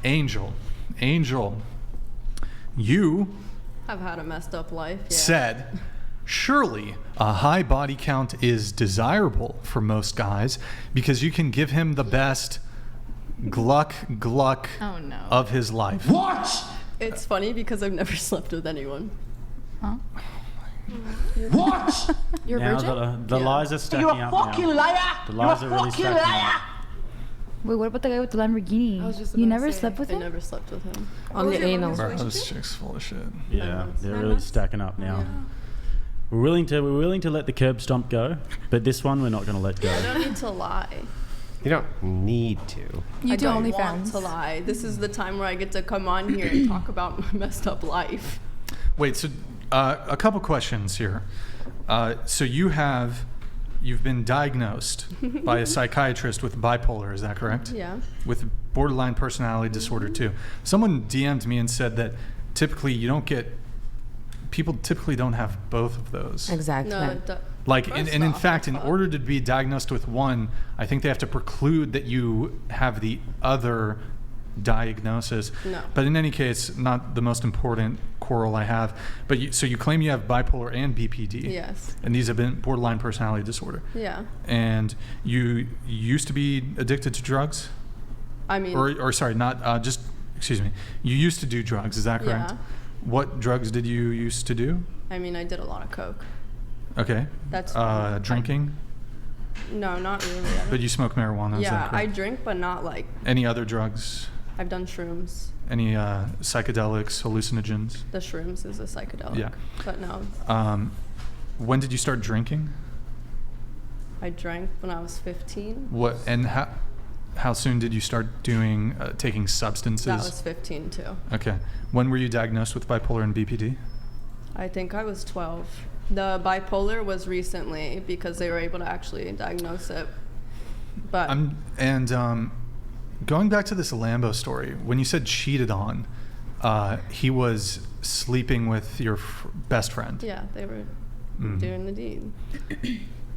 Angel, you I've had a messed up life. Yeah. said, surely a high body count is desirable for most guys because you can give him the best gluck of his life. What? It's funny because I've never slept with anyone. Huh? What? You're now virgin? the lies are stacking You're a up fucking now. liar! The lies You're are a really fucking stacking liar! up. Wait, what about the guy with the Lamborghini? I was just You about never to say, slept with I him? never slept with him. On the anal. Bro, this chick's full of shit. Yeah, they're 9 really months? stacking up now. Yeah. We're willing to let the curb stomp go, but this one we're not going to let go. I don't need to lie. You don't need to. You I do don't want OnlyFans. to lie. This is the time where I get to come on here and talk about my messed up life. Wait, so a couple questions here. So you've been diagnosed by a psychiatrist with bipolar, is that correct? Yeah. With borderline personality disorder too. Someone DM'd me and said that people typically don't have both of those. Exactly. No, Like, First and in off, fact, in fuck. order to be diagnosed with one, I think they have to preclude that you have the other diagnosis. No. But in any case, not the most important quarrel I have. But so you claim you have bipolar and BPD. Yes. And these have been borderline personality disorder. Yeah. And you used to be addicted to drugs? I mean, Or sorry, not, excuse me. You used to do drugs, is that correct? Yeah. What drugs did you used to do? I mean, I did a lot of coke. Okay. That's drinking? No, not really. I But don't- you smoke marijuana, is yeah, that I correct? drink, but not like Any other drugs? I've done shrooms. Any psychedelics, hallucinogens? The shrooms is a psychedelic. Yeah. But no, When did you start drinking? I drank when I was 15. What and how soon did you start doing taking substances? That was 15 too. Okay. When were you diagnosed with bipolar and BPD? I think I was 12. The bipolar was recently because they were able to actually diagnose it. But Going back to this Lambo story, when you said cheated on, he was sleeping with your best friend. yeah, they were Mhm. doing the deed.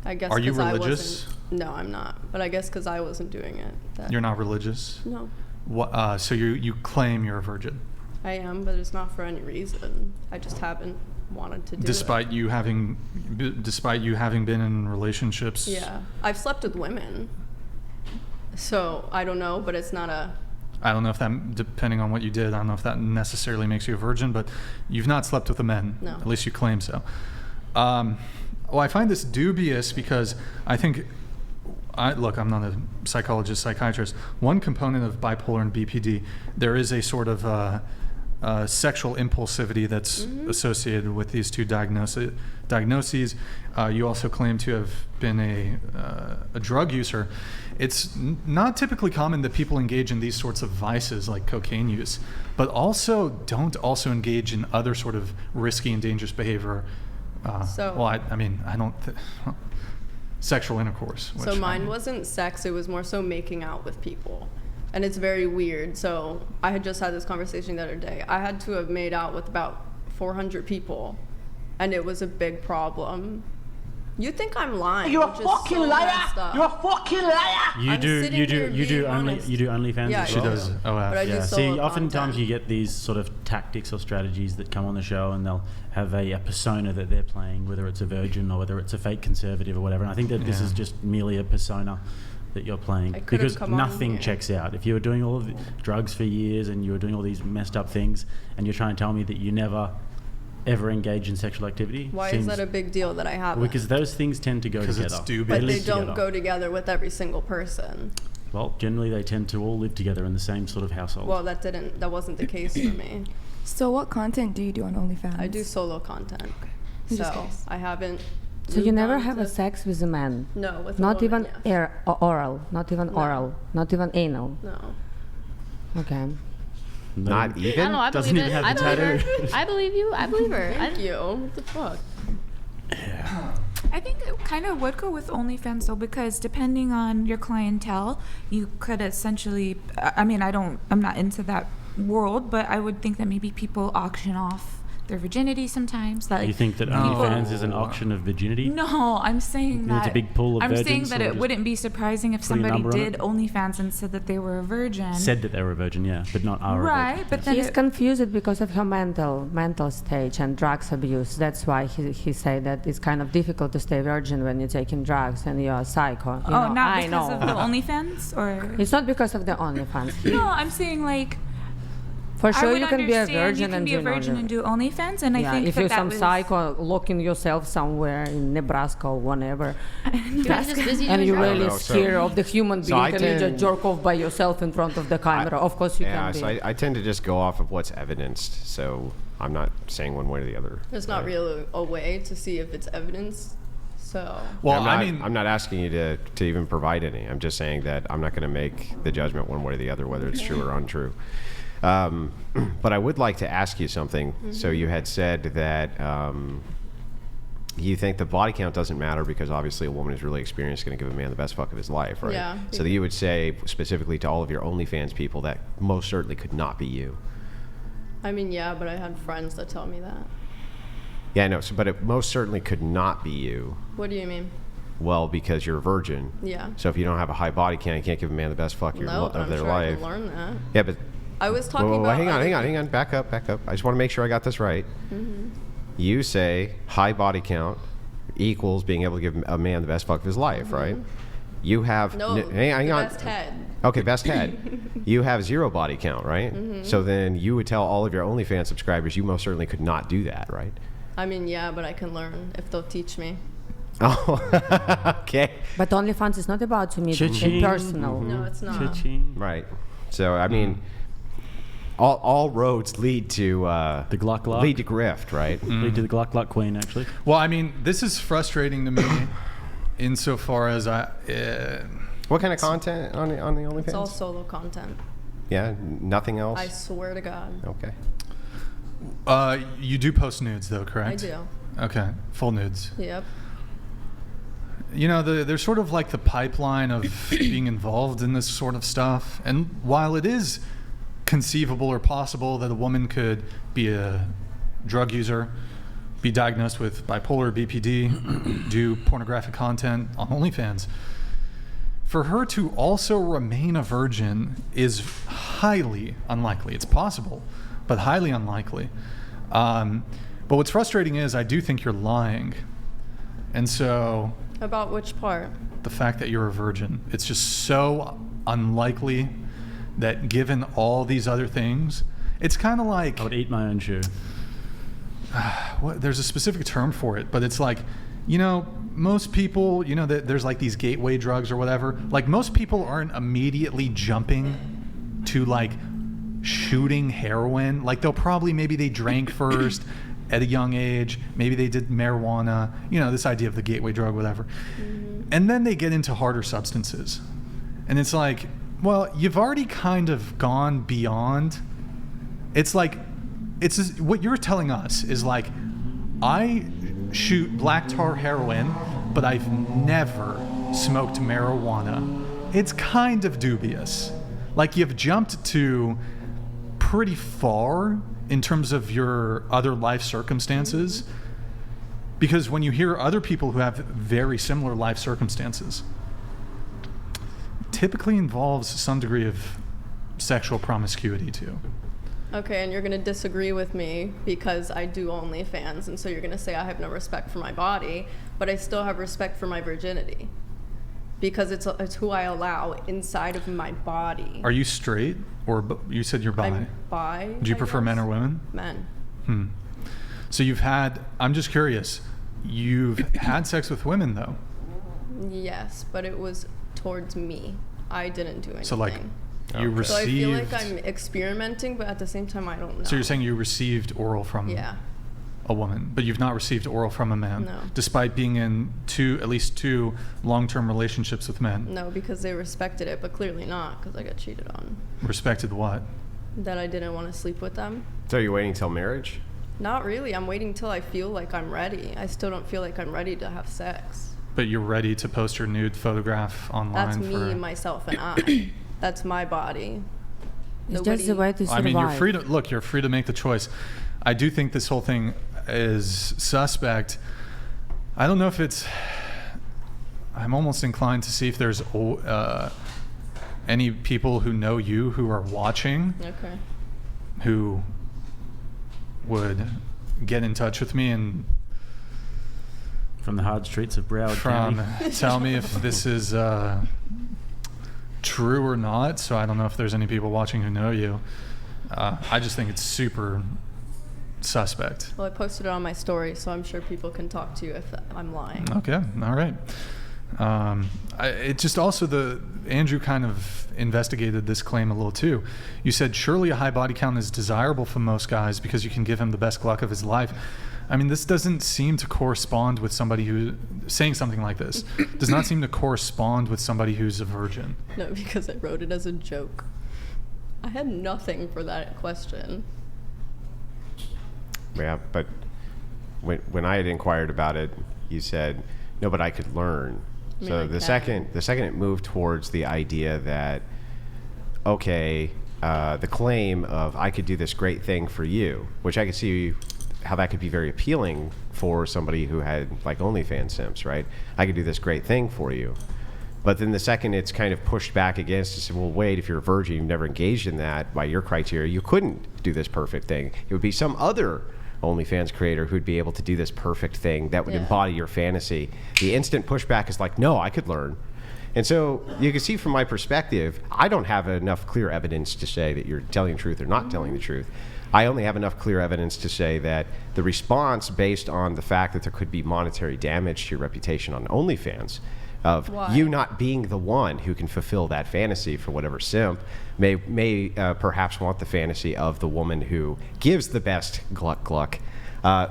I guess. Are you 'cause I religious? no, I'm not. But I guess because I wasn't doing it. You're not religious? No, What, so you claim you're a virgin? I am, but it's not for any reason. I just haven't wanted to do it. Despite you having been in relationships? Yeah, I've slept with women. So I don't know, but it's not a. I don't know if that, depending on what you did, I don't know if that necessarily makes you a virgin, but you've not slept with a man. No. At least you claim so. Well, I find this dubious because I think, look, I'm not a psychologist, psychiatrist. One component of bipolar and BPD, there is a sort of sexual impulsivity that's associated with these two diagnoses. You also claim to have been a drug user. It's not typically common that people engage in these sorts of vices like cocaine use, but also don't also engage in other sort of risky and dangerous behavior. Sexual intercourse. So which, mine wasn't sex, it was more so making out with people. And it's very weird. So I had just had this conversation the other day. I had to have made out with about 400 people, and it was a big problem. You think I'm lying? You're a which is fucking so liar! messed up. You're a fucking liar! I'm sitting here being honest. You do OnlyFans Yeah, as She well? does. Oh, wow. But I do Yeah. solo See, oftentimes content. you get these sort of tactics or strategies that come on the show, and they'll have a persona that they're playing, whether it's a virgin or whether it's a fake conservative or whatever. And I think that this Yeah. is just merely a persona that you're playing, I could've because come on nothing here. checks out. If you were doing all of the drugs for years and you were doing all these messed up things, and you're trying to tell me that you never ever engage in sexual activity, Why is seems- that a big deal that I haven't? because those things tend to go 'Cause together. it's dubious. but they live don't together. go together with every single person. Well, generally they tend to all live together in the same sort of household. Well, that wasn't the case for me. So what content do you do on OnlyFans? I do solo content. In this So case. I haven't. So you moved never on have to- a sex with a man? No, with a Not woman, even yes. oral, not even No. oral, not even anal. No. Okay. Not I even? don't know. I Doesn't believe even it. have I the believe tattoo. her. I believe you. I believe her. Thank you. What the fuck? I think it kind of would go with OnlyFans though, because depending on your clientele, you could essentially. I mean, I'm not into that world, but I would think that maybe people auction off their virginity sometimes. That You think that No. OnlyFans is an auction of virginity? No, I'm saying There's that a big pool of I'm saying virgins, that or it just wouldn't be surprising if putting a somebody number on did it? OnlyFans and said that they were a virgin. Said that they were a virgin, yeah, but not are a Right, virgin. but then He's it, confused because of her mental stage and drugs abuse. That's why he said that it's kind of difficult to stay virgin when you're taking drugs and you're a psycho. You know, not I because know. of the OnlyFans, or It's not because of the OnlyFans. no, I'm saying like For I sure, would you can be a understand virgin you can and be do a virgin and do OnlyFans, and yeah, I think if that you're that some was psycho locking yourself somewhere in Nebraska or whatever, You're just busy and doing you're drugs. really No, so- scared of the human so I being, and you just tend- jerk off by yourself in front of the camera. Of course, you Yeah, can be. so I tend to just go off of what's evidenced. So I'm not saying one way or the other. There's not really a way to see if it's evidence. So Well, I'm not, I mean, I'm not asking you to even provide any. I'm just saying that I'm not going to make the judgment one way or the other, whether it's true or untrue. But I would like to ask you something. So you had said that you think the body count doesn't matter because obviously a woman who's really experienced is going to give a man the best fuck of his life, right? Yeah. So that you would say specifically to all of your OnlyFans people that most certainly could not be you. I mean, yeah, but I had friends that tell me that. Yeah, no. So, but it most certainly could not be you. What do you mean? Well, because you're a virgin. Yeah. So if you don't have a high body count, you can't give a man the best fuck No, but of I'm their sure I life. can learn that. Yeah, but I was talking whoa, about. hang on. Back up. I just want to make sure I got this right. You say high body count equals being able to give a man the best fuck of his life, right? You have No, hang the on. best head. Okay, best head. You have zero body count, right? So then you would tell all of your OnlyFans subscribers you most certainly could not do that, right? I mean, yeah, but I can learn if they'll teach me. Oh, okay. But OnlyFans is not about to meet Cha-ching. personal. No, it's not. Cha-ching. Right. So I mean, all roads lead to The Glock Glock. lead to grift, right? Lead to the Glock Glock Queen, actually. well, I mean, this is frustrating to me insofar as What kind of content on the OnlyFans? It's all solo content. Yeah, nothing else. I swear to God. Okay. you do post nudes though, correct? I do. Okay, full nudes. Yep. You know, there's sort of like the pipeline of being involved in this sort of stuff. And while it is conceivable or possible that a woman could be a drug user, be diagnosed with bipolar, BPD, do pornographic content on OnlyFans, for her to also remain a virgin is highly unlikely. It's possible, but highly unlikely. But what's frustrating is I do think you're lying. And so About which part? the fact that you're a virgin, it's just so unlikely that given all these other things, it's kind of like, I would eat my own shoe. there's a specific term for it, but it's like, you know, most people, you know, there's like these gateway drugs or whatever. Like most people aren't immediately jumping to like shooting heroin. Like they'll probably, maybe they drank first at a young age. Maybe they did marijuana, you know, this idea of the gateway drug, whatever. And then they get into harder substances. And it's like, well, you've already kind of gone beyond. It's like, it's just, what you're telling us is like, I shoot black tar heroin, but I've never smoked marijuana. It's kind of dubious. Like you've jumped to pretty far in terms of your other life circumstances, because when you hear other people who have very similar life circumstances, it typically involves some degree of sexual promiscuity too. Okay, and you're going to disagree with me because I do OnlyFans, and so you're going to say I have no respect for my body, but I still have respect for my virginity because it's who I allow inside of my body. Are you straight, or you said you're bi? I'm bi. Do you I prefer guess. men or women? Men. So you've had, I'm just curious, you've had sex with women though? Yes, but it was towards me. I didn't do anything. So like you Okay. received. So I feel like I'm experimenting, but at the same time, I don't know. So you're saying you received oral from Yeah. a woman, but you've not received oral from a man, No. despite being in at least two long-term relationships with men. No, because they respected it, but clearly not because I got cheated on. Respected what? That I didn't want to sleep with them. So you're waiting till marriage? Not really. I'm waiting till I feel like I'm ready. I still don't feel like I'm ready to have sex. But you're ready to post your nude photograph online That's for. me, myself, and I. That's my body. It's just the way to survive. I mean, you're free to make the choice. I do think this whole thing is suspect. I don't know if I'm almost inclined to see if there's any people who know you who are watching, Okay. who would get in touch with me and From the hard streets of Broward County. tell me if this is true or not. So I don't know if there's any people watching who know you. I just think it's super suspect. Well, I posted it on my story, so I'm sure people can talk to you if I'm lying. Okay, all right. It just also Andrew kind of investigated this claim a little too. You said surely a high body count is desirable for most guys because you can give him the best luck of his life. I mean, this doesn't seem to correspond with somebody who saying something like this does not seem to correspond with somebody who's a virgin. No, because I wrote it as a joke. I had nothing for that question. Yeah, but when I had inquired about it, you said, no, but I could learn. I mean, So I the can. second it moved towards the idea that, okay, the claim of I could do this great thing for you, which I could see how that could be very appealing for somebody who had like OnlyFans simps, right? I could do this great thing for you. But then the second it's kind of pushed back against, it said, well, wait, if you're a virgin, you've never engaged in that by your criteria, you couldn't do this perfect thing. It would be some other OnlyFans creator who'd be able to do this perfect thing that would Yeah. embody your fantasy. The instant pushback is like, no, I could learn. And so you can see from my perspective, I don't have enough clear evidence to say that you're telling the truth or not telling the truth. I only have enough clear evidence to say that the response based on the fact that there could be monetary damage to your reputation on OnlyFans of Why? you not being the one who can fulfill that fantasy for whatever simp may perhaps want the fantasy of the woman who gives the best gluck gluck.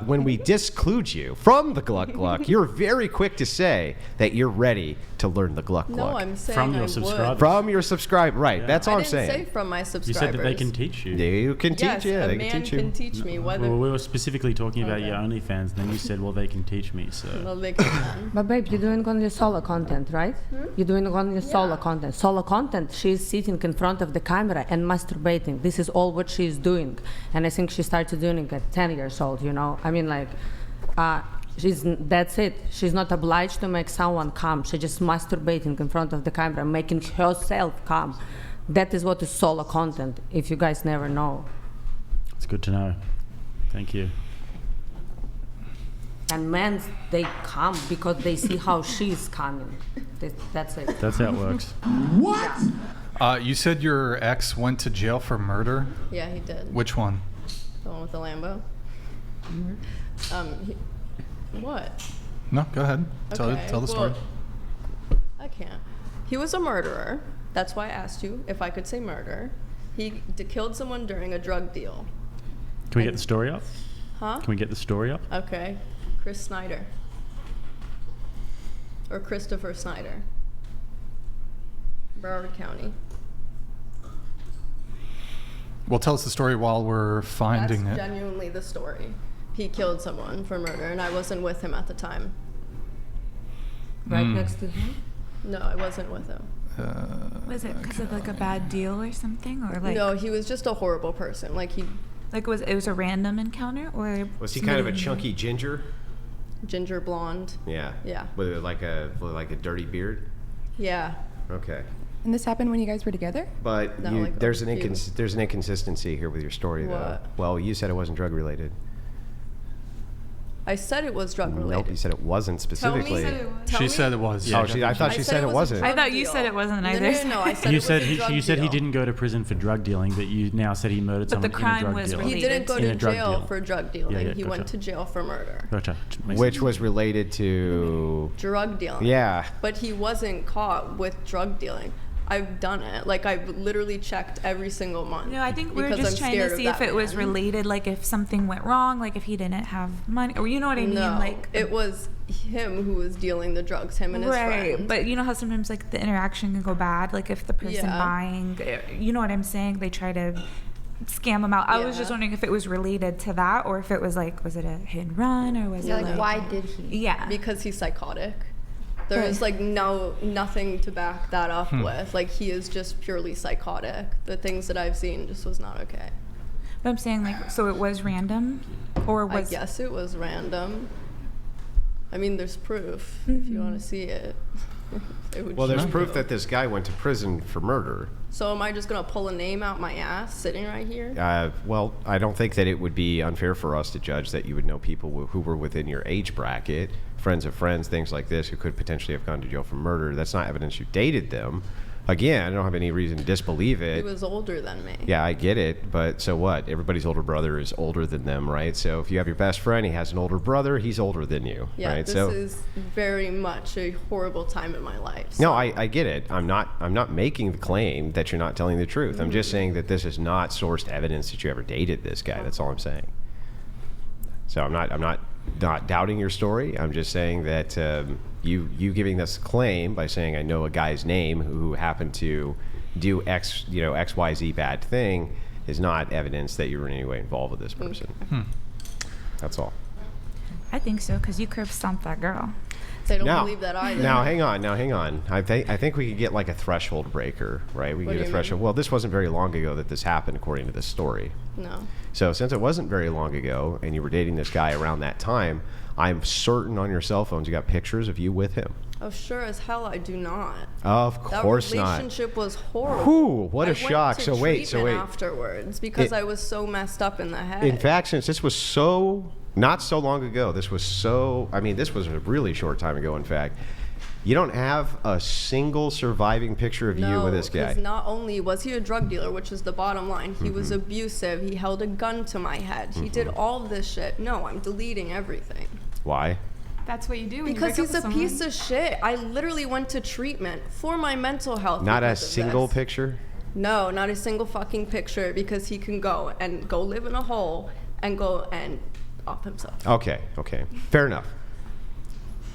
When we disclude you from the gluck gluck, you're very quick to say that you're ready to learn the gluck gluck. No, I'm saying From your I subscribers. would. From your subscriber, right? Yeah. That's all I I'm didn't saying. say from my subscribers. You said that they can teach you. You can Yes, teach you. a They man can teach you. can teach me whether. Well, we were specifically talking about Okay. your OnlyFans, and then you said, well, they can teach me. So Well, they can. But babe, you're doing only solo content, right? You're doing only solo content. Solo content, she's sitting in front of the camera and masturbating. This is all what she's doing. And I think she started doing it at 10 years old, you know? I mean, like, that's it. She's not obliged to make someone come. She's just masturbating in front of the camera, making herself come. That is what is solo content, if you guys never know. it's good to know. Thank you. And men, they come because they see how she's coming. That's it. That's how it works. You said your ex went to jail for murder. Yeah, he did. Which one? The one with the Lambo. What? No, go ahead. Okay, Tell the story. well, I can't. He was a murderer. That's why I asked you if I could say murder. He killed someone during a drug deal. Can we get the story up? Huh? Can we get the story up? Okay. Chris Snyder. Or Christopher Snyder. Broward County. Well, tell us the story while we're finding That's it. genuinely the story. He killed someone for murder, and I wasn't with him at the time. Right next to him? No, I wasn't with him. Was it because of like a bad deal or something, or like No, he was just a horrible person. Like he it was a random encounter, or Was he kind of a somebody- chunky ginger? ginger blonde. Yeah. Yeah. With like a dirty beard. Yeah. Okay. And this happened when you guys were together? But No, like there's a few. there's an inconsistency here with your story, though. What? Well, you said it wasn't drug related. I said it was drug Nope, related. you said it wasn't specifically. Tell She me- said it was. Oh, I thought she said it wasn't. a I drug thought you deal. said it wasn't No, either. No, I said You it said was a drug you said he deal. didn't go to prison for drug dealing, but you now said he murdered But the someone in a crime drug was deal. related. He didn't go In a to drug jail deal. for drug dealing. Yeah, He went gotcha. to jail for murder. Gotcha. Makes Which sense. was related to. Drug dealing. Yeah. But he wasn't caught with drug dealing. I've done it. Like I've literally checked every single month. No, I think we were because just I'm trying scared to of see if that it was man. related, like if something went wrong, like if he didn't have money, or you know what I mean, No, like it was him who was dealing the drugs. Him and his right. friend. But you know how sometimes like the interaction can go bad, like if the person Yeah. buying, you know what I'm saying, they try to scam them out. I was just Yeah. wondering if it was related to that, or if it was like, was it a hit and run, or was Yeah, it like, like why did he? Yeah. Because he's psychotic. There Right. is like nothing to back that up with. Like he is just purely psychotic. The things that I've seen just was not okay. But I'm saying, like, so it was random, or I was guess it was random. I mean, there's proof if you want to see it. It would Well, there's show proof you. that this guy went to prison for murder. So am I just gonna pull a name out my ass sitting right here? Well, I don't think that it would be unfair for us to judge that you would know people who were within your age bracket, friends of friends, things like this, who could potentially have gone to jail for murder. That's not evidence you dated them. Again, I don't have any reason to disbelieve He it. was older than me. Yeah, I get it, but so what? Everybody's older brother is older than them, right? So if you have your best friend, he has an older brother, he's older than you, Yeah, right? this So is very much a horrible time in my life. no, I get it. I'm not making the claim that you're not telling the truth. I'm just saying that this is not sourced evidence that you ever dated this guy. That's all I'm saying. So I'm not doubting your story. I'm just saying that you giving this claim by saying I know a guy's name who happened to do XYZ bad thing is not evidence that you were in any way involved with this person. That's all. I think so, because you curb stomped that girl. They don't Now, believe that either. Now, hang on. I think we could get like a threshold breaker, right? We What could do get a you threshold. Well, this wasn't very long ago that this happened, according to this story. No. So since it wasn't very long ago, and you were dating this guy around that time, I'm certain on your cell phones you got pictures of you with him. Oh, sure as hell I do not. Of That course not. relationship was horrible. Whew, what a I shock. Went to So wait. treatment afterwards because I was so messed up in the head. In fact, since this was not so long ago, this was a really short time ago, in fact, you don't have a single surviving picture of you with this guy. because not only was he a drug dealer, which is the bottom line, he was abusive, he held a gun to my head, he did all of this shit. No, I'm deleting everything. Why? That's what you do when Because you break he's up a with piece someone. of shit. I literally went to treatment for my mental health. Not a because of single this. picture? No, not a single fucking picture, because he can go live in a hole and go and off himself. Okay. Fair enough.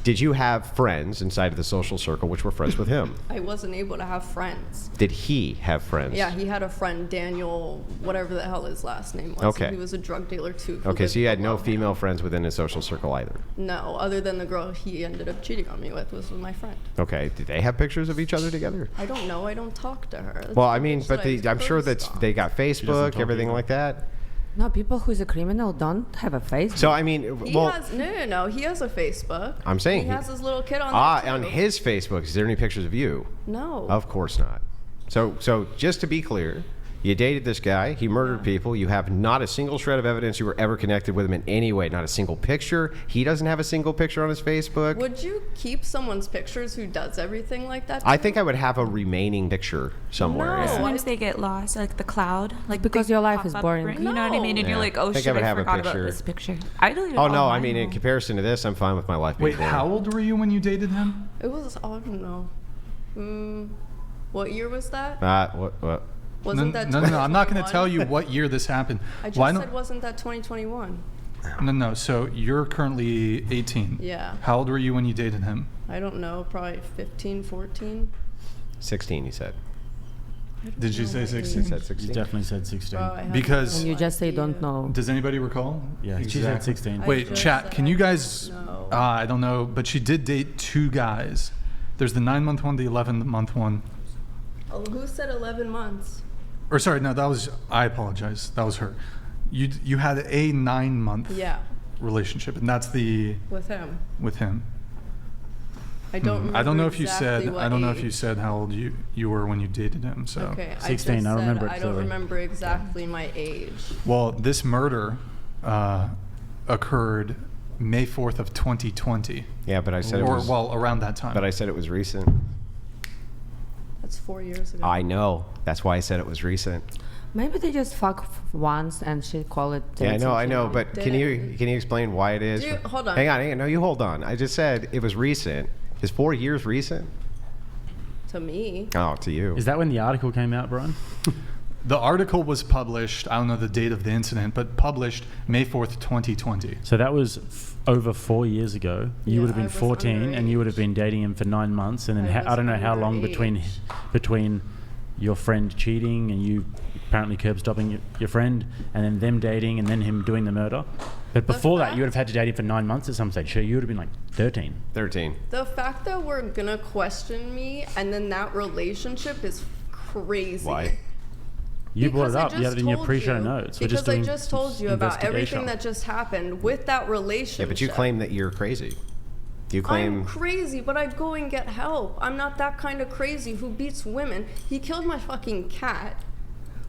Did you have friends inside of the social circle which were friends with him? I wasn't able to have friends. Did he have friends? Yeah, he had a friend, Daniel, whatever the hell his last name was. Okay. He was a drug dealer too. who Okay, lived so you had no below him. female friends within his social circle either. No, other than the girl he ended up cheating on me with was my friend. Okay, did they have pictures of each other together? I don't know. I don't talk to her. That's Well, the I mean, bitch but that I I'm sure cursed that on. they got Facebook, talk everything either. like that. No, people who's a criminal don't have a Facebook. So I mean, He well, has no. He has a Facebook. I'm saying he has his little kid on. there on too. his Facebook, is there any pictures of you? No. Of course not. So just to be clear, you dated this guy. He murdered people. You have not a single shred of evidence you were ever connected with him in any way. Not a single picture. He doesn't have a single picture on his Facebook. Would you keep someone's pictures who does everything like that? I to think you? I would have a remaining picture somewhere. No. yeah. Sometimes they get lost, like the cloud, like because they your life pop is up, boring. right? You know what I mean? And Yeah. you're like, I oh think I shit, would I have a forgot about picture. this picture. I deleted Oh all no, I mine, mean in though. comparison to this, I'm fine with my life being Wait, boring. how old were you when you dated him? It was. I don't know. What year was that? What? Wasn't that? No. I'm not going to 2021? tell you what year this happened. I just Why said, not? wasn't that 2021? No. So you're currently 18. Yeah. How old were you when you dated him? I don't know. Probably 15, 14. 16, he said. Did you say He 16? said You 16. definitely said 16. Bro, I have Because- And you no just say idea. don't know. Does anybody recall? Yeah, she said 16. I Wait, just chat. said Can I you don't guys? know. I don't know, but she did date 2 guys. There's the 9-month one, the 11-month one. Oh, who said 11 months? Or sorry, no, that was. I apologize. That was her. You had a 9-month Yeah, relationship, and that's the with him. with him. I don't. Remember I don't know if you exactly said. what I don't know if age. you said how old you were when you dated him. So. Okay, 16, I, just I remember said it I don't clearly. remember exactly my age. Well, this murder occurred May 4th of 2020, Yeah, but I said it or was. well around that time. But I said it was recent. That's 4 years ago. I know. That's why I said it was recent. Maybe they just fuck once and she call it. Yeah, dating, I you know. But can you Didn't- explain why it is? Dude, hold on. Hang on. No, you hold on. I just said it was recent. Is 4 years recent? To me. Oh, to you. Is that when the article came out, Brian? The article was published. I don't know the date of the incident, but published May 4th, 2020. So that was over 4 years ago. You Yeah, would have I been was 14, and you would have underage. been dating him for 9 months, and then I I don't know how long was between your friend cheating and you apparently curb stopping your friend, and then them dating and then him doing the murder. But before that, you would have had to date him for 9 months at some stage. So you would have been like 13. 13. The fact that we're gonna question me and then that relationship is crazy. Why? You brought Because it I up. You just had it in your told pre-show you. notes. We're Because just I doing just told you about everything investigation. that just happened with that relationship. Yeah, but you claim that you're crazy. You claim. I'm crazy, but I'd go and get help. I'm not that kind of crazy who beats women. He killed my fucking cat.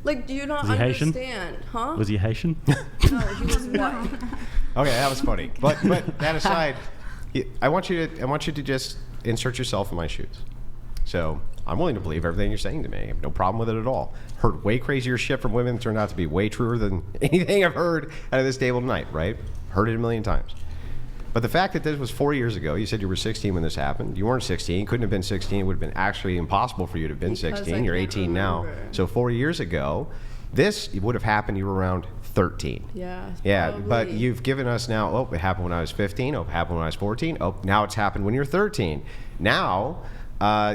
Like, do you not Was he Haitian? understand? Huh? Was he Haitian? No, he was white. Okay, that was funny. But that aside, I want you to just insert yourself in my shoes. So I'm willing to believe everything you're saying to me. I have no problem with it at all. Heard way crazier shit from women. Turned out to be way truer than anything I've heard out of this table tonight. Right? Heard it a million times. But the fact that this was 4 years ago, you said you were 16 when this happened. You weren't 16. Couldn't have been 16. It would have been actually impossible for you to have been Because 16. I You're can't 18 now. remember. So 4 years ago, this would have happened. You were around 13. Yeah. Yeah, probably. but you've given us now, oh, it happened when I was 15. Oh, it happened when I was 14. Oh, now it's happened when you're 13. Now,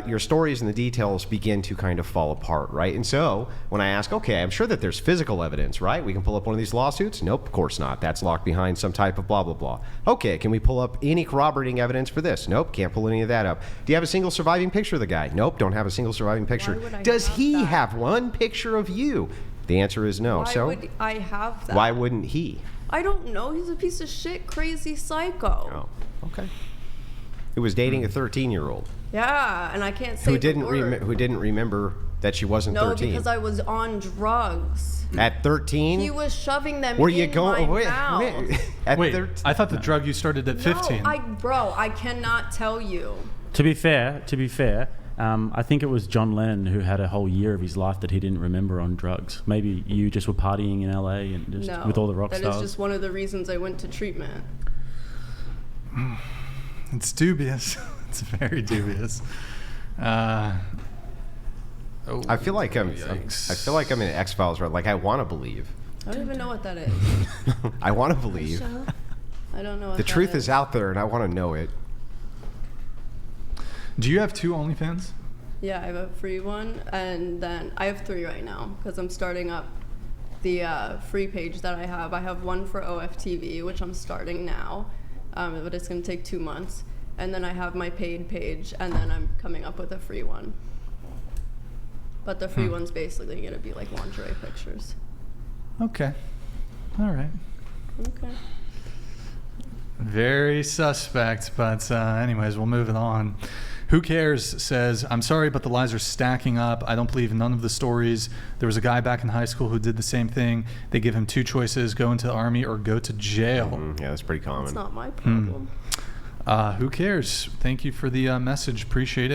your stories and the details begin to kind of fall apart, right? And so when I ask, okay, I'm sure that there's physical evidence, right? We can pull up one of these lawsuits? Nope, of course not. That's locked behind some type of blah, blah, blah. Okay, can we pull up any corroborating evidence for this? Nope, can't pull any of that up. Do you have a single surviving picture of the guy? Nope, don't have a single surviving picture. Why would I Does have he that? have one picture of you? The answer is no. Why So would I have that? why wouldn't he? I don't know. He's a piece of shit, crazy psycho. Oh, okay. Who was dating a 13-year-old Yeah, and I can't say who didn't the word. who didn't remember that she wasn't No, 13. because I was on drugs. At 13? He was shoving them Were in you going? my mouth. At Wait, 13? I thought the drug you started at 15. No, I cannot tell you. To be fair, I think it was John Lennon who had a whole year of his life that he didn't remember on drugs. Maybe you just were partying in LA and just No, with all the rock that stars. is just one of the reasons I went to treatment. It's dubious. It's very dubious. I feel like I'm yikes. in X-Files, right? Like I want to believe. I don't even know what that is. I want to believe. I don't know what The that truth is out there and I want to know it. Do you have 2 OnlyFans? Yeah, I have a free one, and then I have 3 right now because I'm starting up the free page that I have. I have one for OFTV, which I'm starting now, but it's going to take 2 months. And then I have my paid page, and then I'm coming up with a free one. But the free one's basically going to be like lingerie pictures. Okay. All right. Okay. Very suspect, but anyways, we'll move it on. Who Cares says, I'm sorry, but the lies are stacking up. I don't believe none of the stories. There was a guy back in high school who did the same thing. They give him 2 choices, go into the army or go to jail. Yeah, that's pretty common. It's not my problem. Who cares? Thank you for the message. Appreciate it.